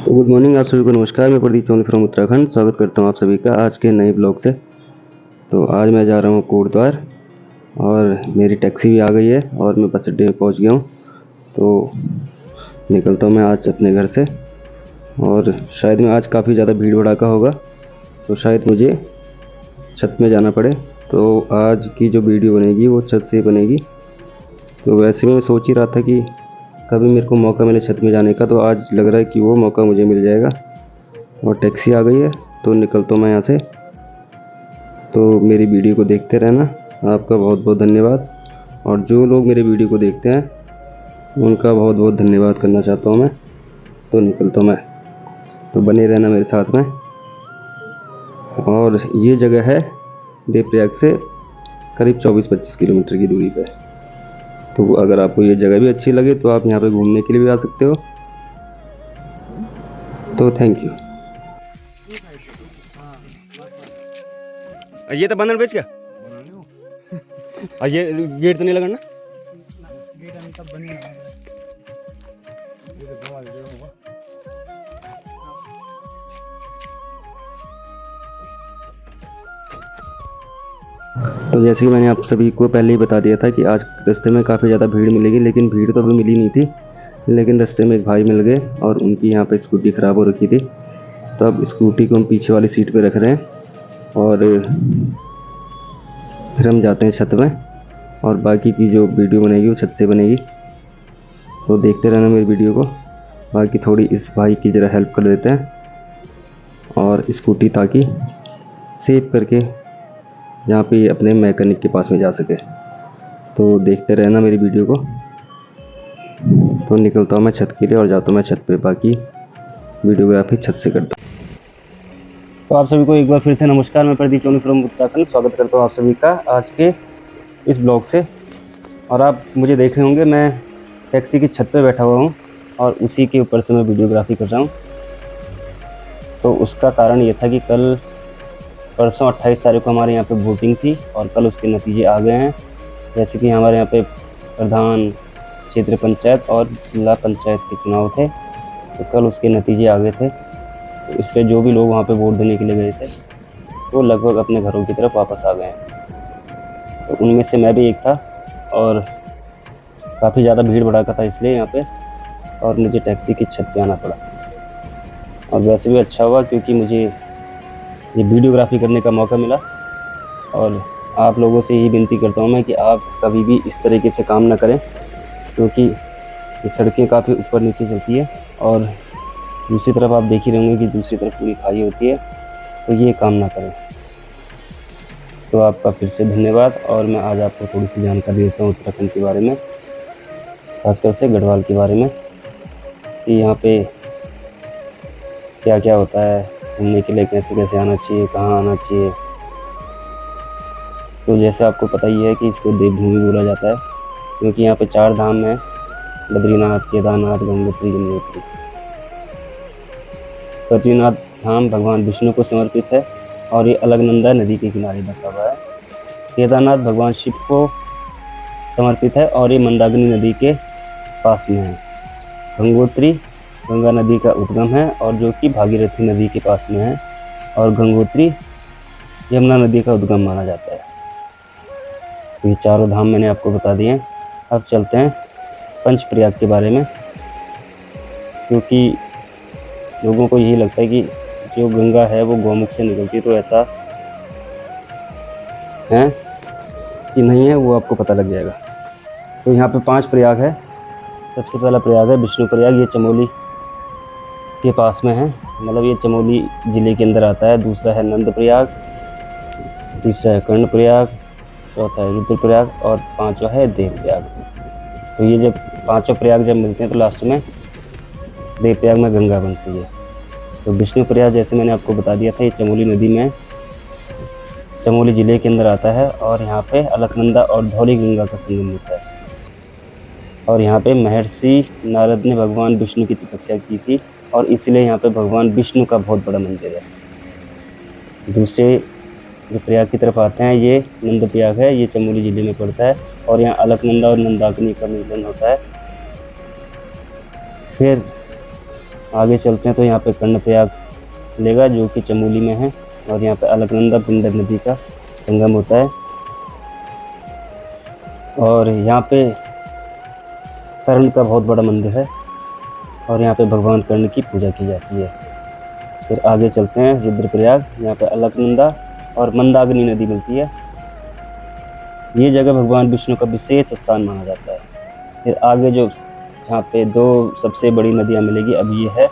तो good morning आप सभी को नमस्कार। मैं प्रदीप चौहान फ्रॉम उत्तराखंड स्वागत करता हूं आप सभी का आज के नए ब्लॉग से। तो आज मैं जा रहा हूं कोटद्वार और मेरी टैक्सी भी आ गई है और मैं बस अड्डे में पहुंच गया हूं। तो निकलता हूं मैं आज अपने घर से और शायद मैं आज काफ़ी ज़्यादा भीड़ भड़ाका होगा, तो शायद मुझे छत में जाना पड़े। तो आज की जो वीडियो बनेगी वो छत से बनेगी। तो वैसे मैं सोच ही रहा था कि कभी मेरे को मौका मिले छत में जाने का, तो आज लग रहा है कि वो मौका मुझे मिल जाएगा। और टैक्सी आ गई है तो निकलता हूँ मैं यहाँ से। तो मेरी वीडियो को देखते रहना। आपका बहुत बहुत धन्यवाद। और जो लोग मेरे वीडियो को देखते हैं उनका बहुत बहुत धन्यवाद करना चाहता हूँ मैं। तो निकलता हूँ मैं, तो बने रहना मेरे साथ में। और ये जगह है देवप्रयाग से करीब 24-25 किलोमीटर की दूरी पे। तो अगर आपको ये जगह भी अच्छी लगे तो आप यहाँ पे घूमने के लिए भी आ सकते हो। तो थैंक यू। ये तो बंधन बेच क्या ये गेट तो नहीं लगाना। तो जैसे कि मैंने आप सभी को पहले ही बता दिया था कि आज रास्ते में काफ़ी ज़्यादा भीड़ मिलेगी, लेकिन भीड़ तो अभी मिली नहीं थी। लेकिन रास्ते में एक भाई मिल गए और उनकी यहाँ पे स्कूटी ख़राब हो रखी थी। तो अब स्कूटी को हम पीछे वाली सीट पे रख रहे हैं और फिर हम जाते हैं छत में। और बाकी की जो वीडियो बनेगी वो छत से बनेगी, तो देखते रहना मेरी वीडियो को। बाकी थोड़ी इस भाई की ज़रा हेल्प कर देते हैं और स्कूटी ताकि सेव करके यहाँ पे अपने मैकेनिक के पास में जा सके। तो देखते रहना मेरी वीडियो को। तो निकलता हूँ मैं छत के लिए और जाता हूँ मैं छत पे। बाकी वीडियोग्राफी छत से करता हूँ। तो आप सभी को एक बार फिर से नमस्कार। मैं प्रदीप चौहान फ्रॉम उत्तराखंड स्वागत करता हूँ आप सभी का आज के इस ब्लॉग से। और आप मुझे देख रहे होंगे मैं टैक्सी की छत पे बैठा हुआ हूँ और उसी के ऊपर से मैं वीडियोग्राफी कर रहा हूँ। तो उसका कारण ये था कि कल परसों 28 तारीख को हमारे यहाँ पे वोटिंग थी और कल उसके नतीजे आ गए हैं। जैसे कि हमारे यहाँ पे प्रधान, क्षेत्र पंचायत और जिला पंचायत के चुनाव थे, तो कल उसके नतीजे आ गए थे। तो इसलिए जो भी लोग वहाँ पे वोट देने के लिए गए थे वो लगभग अपने घरों की तरफ वापस आ गए हैं। तो उनमें से मैं भी एक था और काफ़ी ज़्यादा भीड़ भड़ाका था इसलिए यहाँ पे, और मुझे टैक्सी की छत पे आना पड़ा। और वैसे भी अच्छा हुआ क्योंकि मुझे ये वीडियोग्राफी करने का मौका मिला। और आप लोगों से यही विनती करता हूँ मैं कि आप कभी भी इस तरीके से काम ना करें, क्योंकि ये सड़कें काफ़ी ऊपर नीचे चलती है और दूसरी तरफ आप देख ही रहेंगे कि दूसरी तरफ पूरी खाई होती है। तो ये काम ना करें। तो आपका फिर से धन्यवाद। और मैं आज आपको थोड़ी सी जानकारी देता हूँ उत्तराखंड के बारे में, खासकर से गढ़वाल के बारे में, कि यहाँ पे क्या क्या होता है, घूमने के लिए कैसे कैसे आना चाहिए, कहाँ आना चाहिए। तो जैसे आपको पता ही है कि इसको देवभूमि बोला जाता है, क्योंकि यहाँ पे 4 धाम हैं: बद्रीनाथ, केदारनाथ, गंगोत्री, यमुनोत्री। बद्रीनाथ धाम भगवान विष्णु को समर्पित है और ये अलकनंदा नदी के किनारे बसा हुआ है। केदारनाथ भगवान शिव को समर्पित है और ये मंदाकिनी नदी के पास में है। गंगोत्री गंगा नदी का उद्गम है और जो कि भागीरथी नदी के पास में है। और गंगोत्री यमुना नदी का उद्गम माना जाता है। तो ये 4 धाम मैंने आपको बता दिए हैं। अब चलते हैं पंचप्रयाग के बारे में, क्योंकि लोगों को यही लगता है कि जो गंगा है वो गौमुख से निकलती है, तो ऐसा है कि नहीं है, वो आपको पता लग जाएगा। तो यहाँ पे 5 प्रयाग है। सबसे पहला प्रयाग है विष्णु प्रयाग, ये चमोली के पास में है, मतलब ये चमोली ज़िले के अंदर आता है। दूसरा है नंद प्रयाग, तीसरा है कर्ण प्रयाग, चौथा है रुद्र प्रयाग और 5वां है देव प्रयाग। तो ये जब 5 प्रयाग जब मिलते हैं तो लास्ट में देव प्रयाग में गंगा बनती है। तो विष्णु प्रयाग जैसे मैंने आपको बता दिया था, ये चमोली नदी में चमोली ज़िले के अंदर आता है और यहाँ पे अलकनंदा और धौली गंगा का संगम होता है। और यहाँ पे महर्षि नारद ने भगवान विष्णु की तपस्या की थी और इसलिए यहाँ पे भगवान विष्णु का बहुत बड़ा मंदिर है। दूसरे जो प्रयाग की तरफ आते हैं ये नंद प्रयाग है, ये चमोली ज़िले में पड़ता है और यहाँ अलकनंदा और मंदाकिनी का मिलन होता है। फिर आगे चलते हैं तो यहाँ पे कर्णप्रयाग मिलेगा जो कि चमोली में है, और यहाँ पे अलकनंदा पिंडर नदी का संगम होता है। और यहाँ पे कर्ण का बहुत बड़ा मंदिर है और यहाँ पे भगवान कर्ण की पूजा की जाती है। फिर आगे चलते हैं रुद्रप्रयाग, यहाँ पे अलकनंदा और मंदाकिनी नदी मिलती है। ये जगह भगवान विष्णु का विशेष स्थान माना जाता है। फिर आगे जो जहाँ पे 2 सबसे बड़ी नदियाँ मिलेगी अब ये है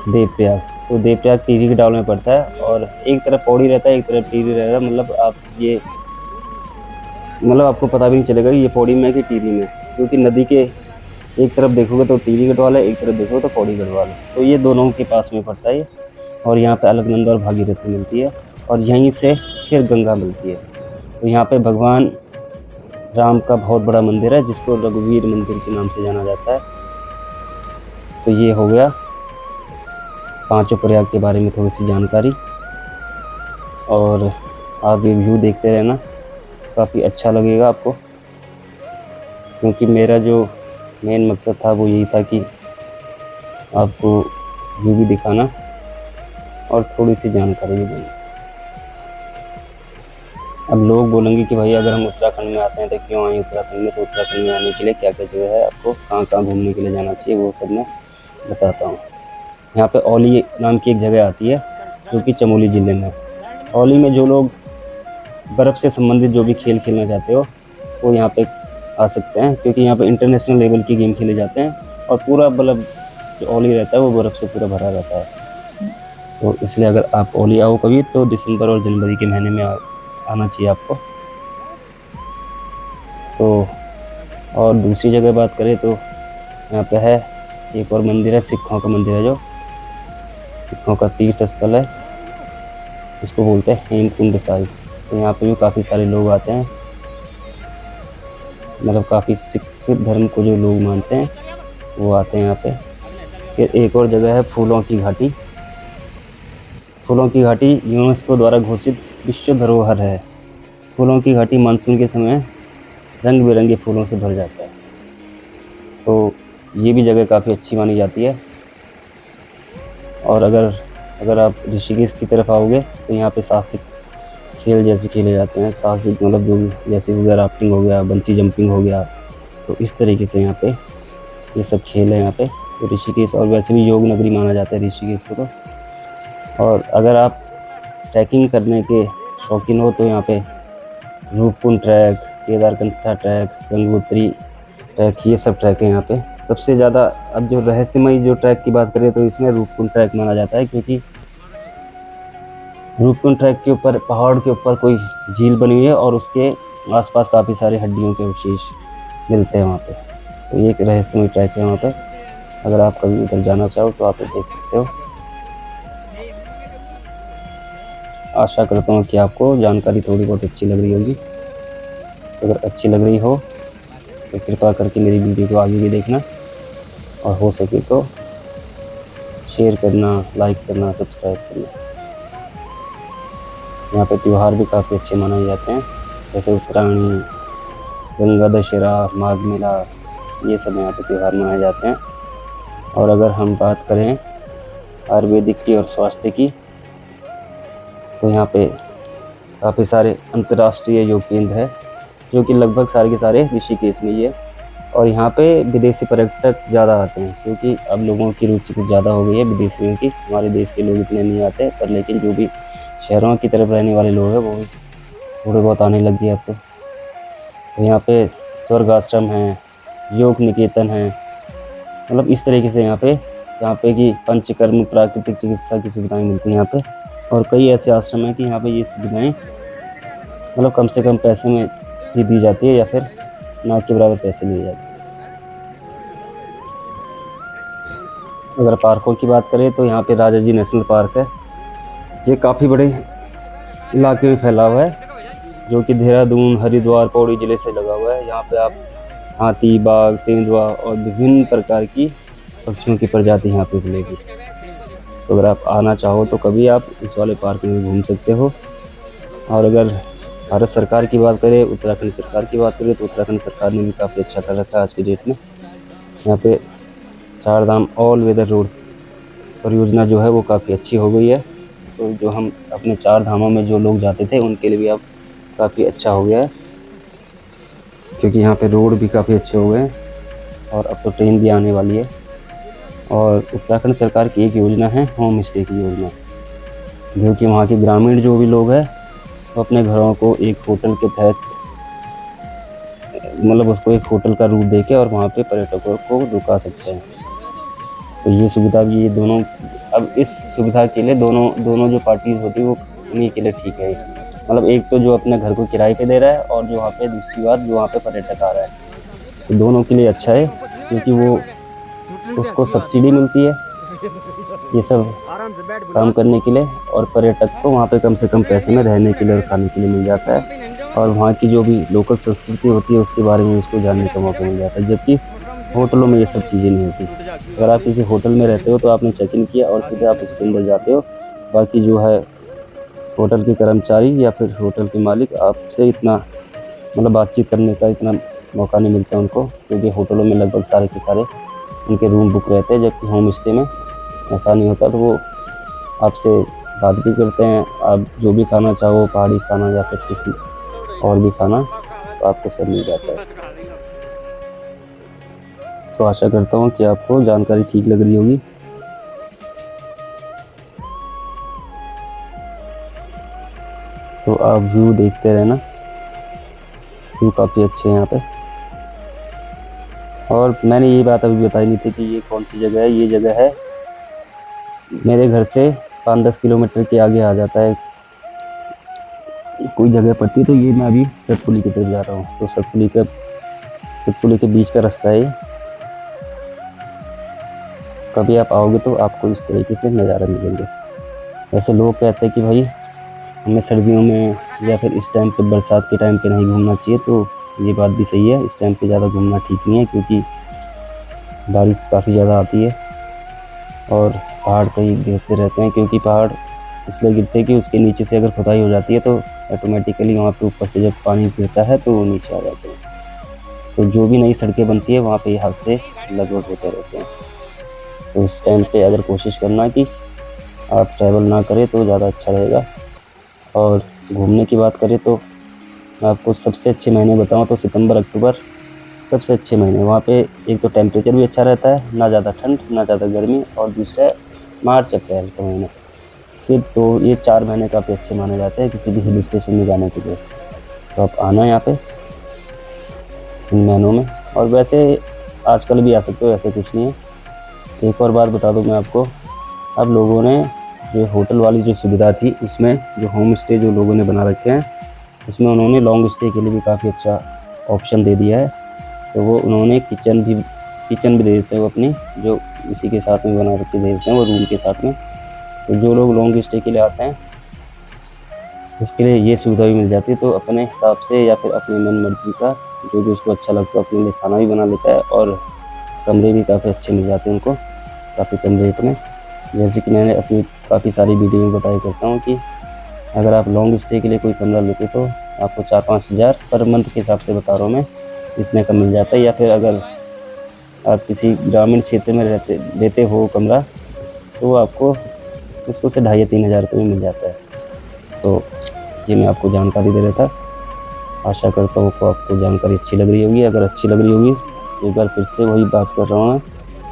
देवप्रयाग। तो देवप्रयाग टिहरी के डाउन में पड़ता है और एक तरफ पौड़ी रहता है, एक तरफ टिहरी रहता है। मतलब आपको पता भी नहीं चलेगा कि ये पौड़ी में है कि टिहरी में, क्योंकि नदी के एक तरफ देखोगे तो टिहरी गढ़वाल है, एक तरफ देखोगे तो पौड़ी गढ़वाल है। तो ये दोनों के पास में पड़ता है और यहाँ पे अलकनंदा और भागीरथी मिलती है और यहीं से फिर गंगा मिलती है। तो यहाँ पे भगवान राम का बहुत बड़ा मंदिर है जिसको रघुवीर मंदिर के नाम से जाना जाता है। तो ये हो गया 5 प्रयाग के बारे में थोड़ी सी जानकारी, और आप ये व्यू देखते रहना, काफ़ी अच्छा लगेगा आपको, क्योंकि मेरा जो मेन मकसद था वो यही था कि आपको व्यू भी दिखाना और थोड़ी सी जानकारी भी देना। अब लोग बोलेंगे कि भाई अगर हम उत्तराखंड में आते हैं तो क्यों आए उत्तराखंड में, तो उत्तराखंड में आने के लिए क्या क्या जगह है, आपको कहाँ कहाँ घूमने के लिए जाना चाहिए, वो सब मैं बताता हूँ। यहाँ पे औली नाम की एक जगह आती है जो कि चमोली ज़िले में। औली में जो लोग बर्फ़ से संबंधित जो भी खेल खेलना चाहते हो वो यहाँ पे आ सकते हैं, क्योंकि यहाँ पे इंटरनेशनल लेवल के गेम खेले जाते हैं और पूरा मतलब जो औली रहता है वो बर्फ़ से पूरा भरा रहता है। तो इसलिए अगर आप औली आओ कभी तो दिसंबर और जनवरी के महीने में आना चाहिए आपको। तो और दूसरी जगह बात करें तो यहाँ पे है एक और मंदिर है, सिखों का मंदिर है, जो सिखों का तीर्थ स्थल है, उसको बोलते हैं हेमकुंड साहिब। तो यहाँ पे भी काफ़ी सारे लोग आते हैं, मतलब काफ़ी सिख धर्म को जो लोग मानते हैं वो आते हैं यहाँ पे। फिर एक और जगह है फूलों की घाटी। फूलों की घाटी यूनेस्को द्वारा घोषित विश्व धरोहर है। फूलों की घाटी मानसून के समय रंग बिरंगे फूलों से भर जाता है। तो ये भी जगह काफ़ी अच्छी मानी जाती है। और अगर आप ऋषिकेश की तरफ आओगे तो यहाँ पे साहसिक खेल जैसे खेले जाते हैं। साहसिक मतलब जो जैसे हो गया राफ्टिंग हो गया, बंची जंपिंग हो गया, तो इस तरीके से यहाँ पे ये सब खेल है यहाँ पे। तो ऋषिकेश, और वैसे भी योग नगरी माना जाता है ऋषिकेश को। तो और अगर आप ट्रैकिंग करने के शौकीन हो तो यहाँ पे Roopkund track, Kedarkantha track, Gangotri track, ये सब ट्रैक है यहाँ पे। सबसे ज़्यादा अब जो रहस्यमयी जो ट्रैक की बात करें तो इसमें रूपकुंड ट्रैक माना जाता है, क्योंकि रूपकुंड ट्रैक के ऊपर पहाड़ के ऊपर कोई झील बनी हुई है और उसके आसपास काफ़ी सारे हड्डियों के अवशेष मिलते हैं वहाँ पे। तो ये एक रहस्यमय ट्रैक है वहाँ पे। अगर आप कभी उधर जाना चाहो तो आप देख सकते हो। आशा करता हूँ कि आपको जानकारी थोड़ी बहुत अच्छी लग रही होगी। अगर अच्छी लग रही हो तो कृपया करके मेरी वीडियो को आगे भी देखना, और हो सके तो शेयर करना, लाइक करना, सब्सक्राइब करना। यहाँ पे त्यौहार भी काफ़ी अच्छे मनाए जाते हैं, जैसे उत्तरायणी, गंगा दशहरा, माघ मेला, ये सब यहाँ पे त्यौहार मनाए जाते हैं। और अगर हम बात करें आयुर्वेदिक की और स्वास्थ्य की, तो यहाँ पे काफ़ी सारे अंतर्राष्ट्रीय योग केंद्र है जो कि लगभग सारे के सारे ऋषिकेश में ही है। और यहाँ पे विदेशी पर्यटक ज़्यादा आते हैं, क्योंकि अब लोगों की रुचि कुछ ज़्यादा हो गई है विदेशियों की। हमारे देश के लोग इतने नहीं आते, पर लेकिन जो भी शहरों की तरफ रहने वाले लोग हैं वो भी थोड़े बहुत आने लग गए अब तो यहाँ पे स्वर्ग आश्रम है, योग निकेतन है, मतलब इस तरीके से यहाँ पे कि पंचकर्म, प्राकृतिक चिकित्सा की सुविधाएं मिलती हैं यहाँ पे। और कई ऐसे आश्रम हैं कि यहाँ पे ये सुविधाएं मतलब कम से कम पैसे में ही दी जाती है या फिर ना के बराबर पैसे लिए जाते हैं। अगर पार्कों की बात करें तो यहाँ पे राजा जी नेशनल पार्क है। ये काफ़ी बड़े इलाके में फैला हुआ है, जो कि देहरादून, हरिद्वार, पौड़ी ज़िले से लगा हुआ है। यहाँ पे आप हाथी, बाघ, तेंदुआ और विभिन्न प्रकार की पक्षियों की प्रजाति यहाँ पे मिलेगी। तो अगर आप आना चाहो तो कभी आप इस वाले पार्क में घूम सकते हो। और अगर भारत सरकार की बात करें, उत्तराखंड सरकार की बात करें, तो उत्तराखंड सरकार ने भी काफ़ी अच्छा कर रखा है आज की डेट में। यहाँ पे चार धाम ऑल वेदर रोड परियोजना जो है वो काफ़ी अच्छी हो गई है। तो जो हम अपने चार धामों में जो लोग जाते थे उनके लिए भी अब काफ़ी अच्छा हो गया है, क्योंकि यहाँ पे रोड भी काफ़ी अच्छे हो गए हैं और अब तो ट्रेन भी आने वाली है। और उत्तराखंड सरकार की एक योजना है होम स्टे की योजना, जो कि वहाँ के ग्रामीण जो भी लोग हैं वो अपने घरों को एक होटल के तहत, मतलब उसको एक होटल का रूप देके और वहाँ पे पर्यटकों को रुका सकते हैं। तो ये सुविधा भी, ये दोनों, अब इस सुविधा के लिए दोनों जो पार्टीज़ होती है वो उन्हीं के लिए ठीक है। मतलब एक तो जो अपने घर को किराए पे दे रहा है और जो वहाँ पे दूसरी बात जो वहाँ पे पर्यटक आ रहा है, तो दोनों के लिए अच्छा है, क्योंकि वो उसको सब्सिडी मिलती है ये सब आराम से बैठ काम करने के लिए, और पर्यटक को वहाँ पे कम से कम पैसे में रहने के लिए और खाने के लिए मिल जाता है, और वहाँ की जो भी लोकल संस्कृति होती है उसके बारे में उसको जानने का मौका मिल जाता है, जबकि होटलों में ये सब चीज़ें नहीं होती। अगर आप किसी होटल में रहते हो तो आपने चेक इन किया और सीधे आप उसके अंदर जाते हो, बाकी जो है होटल के कर्मचारी या फिर होटल के मालिक आपसे इतना, मतलब बातचीत करने का इतना मौका नहीं मिलता उनको, क्योंकि होटलों में लगभग सारे के सारे उनके रूम बुक रहते हैं, जबकि होम स्टे में ऐसा नहीं होता। तो वो आपसे बात भी करते हैं, आप जो भी खाना चाहो, पहाड़ी खाना या फिर किसी और भी खाना, तो आपको सब मिल जाता है। तो आशा करता हूँ कि आपको जानकारी ठीक लग रही होगी। तो आप व्यू देखते रहना, व्यू काफ़ी अच्छे हैं यहाँ पे। और मैंने ये बात अभी बताई नहीं थी कि ये कौन सी जगह है। ये जगह है मेरे घर से 5-10 किलोमीटर के आगे आ जाता है कोई जगह पड़ती है। तो ये मैं अभी सतपुली की तरफ जा रहा हूँ, तो सतपुली के बीच का रास्ता है ये। कभी आप आओगे तो आपको इस तरीके से नज़ारा मिलेंगे। वैसे लोग कहते हैं कि भाई हमें सर्दियों में या फिर इस टाइम पे, बरसात के टाइम पे नहीं घूमना चाहिए, तो ये बात भी सही है। इस टाइम पे ज़्यादा घूमना ठीक नहीं है, क्योंकि बारिश काफ़ी ज़्यादा आती है और पहाड़ कहीं गिरते रहते हैं, क्योंकि पहाड़ इसलिए गिरते हैं कि उसके नीचे से अगर खुदाई हो जाती है तो ऑटोमेटिकली वहाँ पे ऊपर से जब पानी गिरता है तो वो नीचे आ जाते हैं। तो जो भी नई सड़कें बनती है वहाँ पे ये हादसे लगभग होते रहते हैं। तो इस टाइम पे अगर कोशिश करना कि आप ट्रैवल ना करें तो ज़्यादा अच्छा रहेगा। और घूमने की बात करें तो मैं आपको सबसे अच्छे महीने बताऊँ तो सितंबर अक्टूबर सबसे अच्छे महीने। वहाँ पे एक तो टेम्परेचर भी अच्छा रहता है, ना ज़्यादा ठंड ना ज़्यादा गर्मी, और दूसरा मार्च अप्रैल का महीना। फिर तो ये 4 महीने काफ़ी अच्छे माने जाते हैं किसी भी हिल स्टेशन में जाने के लिए। तो आप आना यहाँ पे इन महीनों में, और वैसे आजकल भी आ सकते हो, ऐसे कुछ नहीं है। एक और बात बता दूँ मैं आपको, अब लोगों ने जो होटल वाली जो सुविधा थी उसमें जो होम स्टे जो लोगों ने बना रखे हैं उसमें उन्होंने लॉन्ग स्टे के लिए भी काफ़ी अच्छा ऑप्शन दे दिया है। तो वो उन्होंने किचन भी दे देते हैं, वो अपनी जो इसी के साथ में बना रखे दे देते हैं वो रूम के साथ में। तो जो लोग लॉन्ग स्टे के लिए आते हैं उसके लिए ये सुविधा भी मिल जाती है। तो अपने हिसाब से या फिर अपनी मन मर्जी का जो भी उसको अच्छा लगता है अपने लिए खाना भी बना लेता है, और कमरे भी काफ़ी अच्छे मिल जाते हैं उनको काफ़ी कम रेट में। जैसे कि मैंने अपनी काफ़ी सारी वीडियो में बताया करता हूँ कि अगर आप लॉन्ग स्टे के लिए कोई कमरा लेते तो आपको 4-5 हज़ार पर मंथ के हिसाब से बता रहा हूँ मैं, इतने का मिल जाता है। या फिर अगर आप किसी ग्रामीण क्षेत्र में लेते हो कमरा तो वो आपको मुश्किल से 2,500-3 हज़ार रुपये में मिल जाता है। तो ये मैं आपको जानकारी दे रहा था। आशा करता हूँ कि आपको जानकारी अच्छी लग रही होगी। अगर अच्छी लग रही होगी तो एक बार फिर से वही बात कर रहा हूँ मैं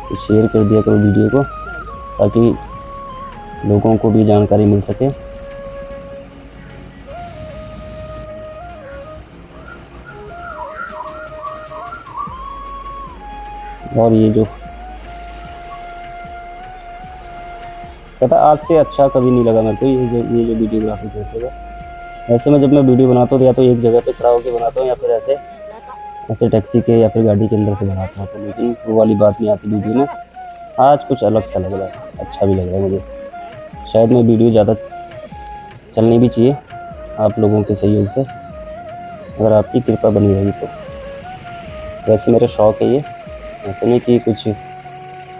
कि शेयर कर दिया करो वीडियो को, ताकि लोगों को भी जानकारी मिल सके। और ये जो पता, आज से अच्छा कभी नहीं लगा मेरे को ये जो वीडियोग्राफी करते हुए। ऐसे में जब मैं वीडियो बनाता हूँ तो या तो एक जगह पे खड़ा होकर बनाता हूँ या फिर ऐसे टैक्सी के या फिर गाड़ी के अंदर से बनाता हूँ, तो लेकिन वो वाली बात नहीं आती वीडियो में। आज कुछ अलग सा लग रहा है, अच्छा भी लग रहा है मुझे। शायद मैं वीडियो ज़्यादा चलनी भी चाहिए आप लोगों के सहयोग से, अगर आपकी कृपा बनी रही तो। वैसे मेरा शौक़ है ये, ऐसे नहीं कि कुछ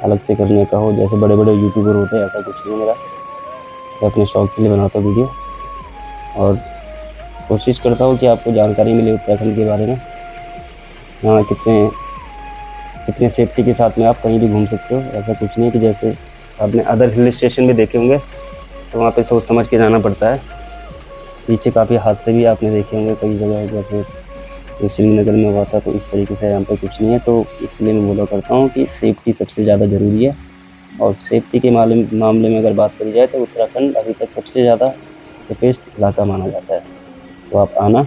अलग से करने का हो जैसे बड़े बड़े यूट्यूबर होते हैं, ऐसा कुछ नहीं मेरा। मैं अपने शौक़ के लिए बनाता हूँ वीडियो, और कोशिश करता हूँ कि आपको जानकारी मिले उत्तराखंड के बारे में। यहाँ कितने इतने सेफ्टी के साथ में आप कहीं भी घूम सकते हो। ऐसा कुछ नहीं है कि जैसे आपने अदर हिल स्टेशन भी देखे होंगे तो वहाँ पे सोच समझ के जाना पड़ता है। पीछे काफ़ी हादसे भी आपने देखे होंगे कई जगह, जैसे तो श्रीनगर में हुआ था, तो इस तरीके से यहाँ पे कुछ नहीं है। तो इसलिए मैं बोला करता हूँ कि सेफ्टी सबसे ज़्यादा ज़रूरी है। और सेफ्टी के मामले में अगर बात करी जाए तो उत्तराखंड अभी तक सबसे ज़्यादा सेफेस्ट इलाका माना जाता है। तो आप आना,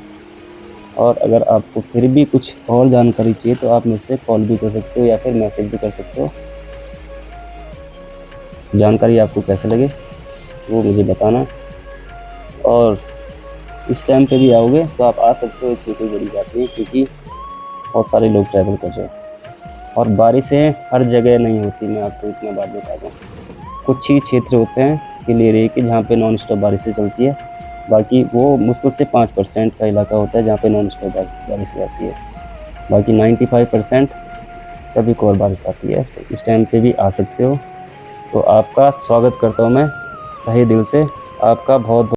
और अगर आपको फिर भी कुछ और जानकारी चाहिए तो आप मुझसे कॉल भी कर सकते हो या फिर मैसेज भी कर सकते हो। जानकारी आपको कैसे लगे वो मुझे बताना, और इस टाइम पे भी आओगे तो आप आ सकते हो, इसकी कोई बड़ी बात नहीं, क्योंकि बहुत सारे लोग ट्रैवल कर रहे हैं। और बारिशें हर जगह नहीं होती, मैं आपको इतना बात बता दूँ। कुछ ही क्षेत्र होते हैं हिल एरिया के जहाँ पे नॉन स्टॉप बारिशें चलती है, बाकी वो मुश्किल से 5% का इलाका होता है जहाँ पे नॉन स्टॉप बारिश आती है। बाकी 95% कभी और बारिश आती है। तो इस टाइम पे भी आ सकते हो। तो आपका स्वागत करता हूँ मैं तहे दिल से। आपका बहुत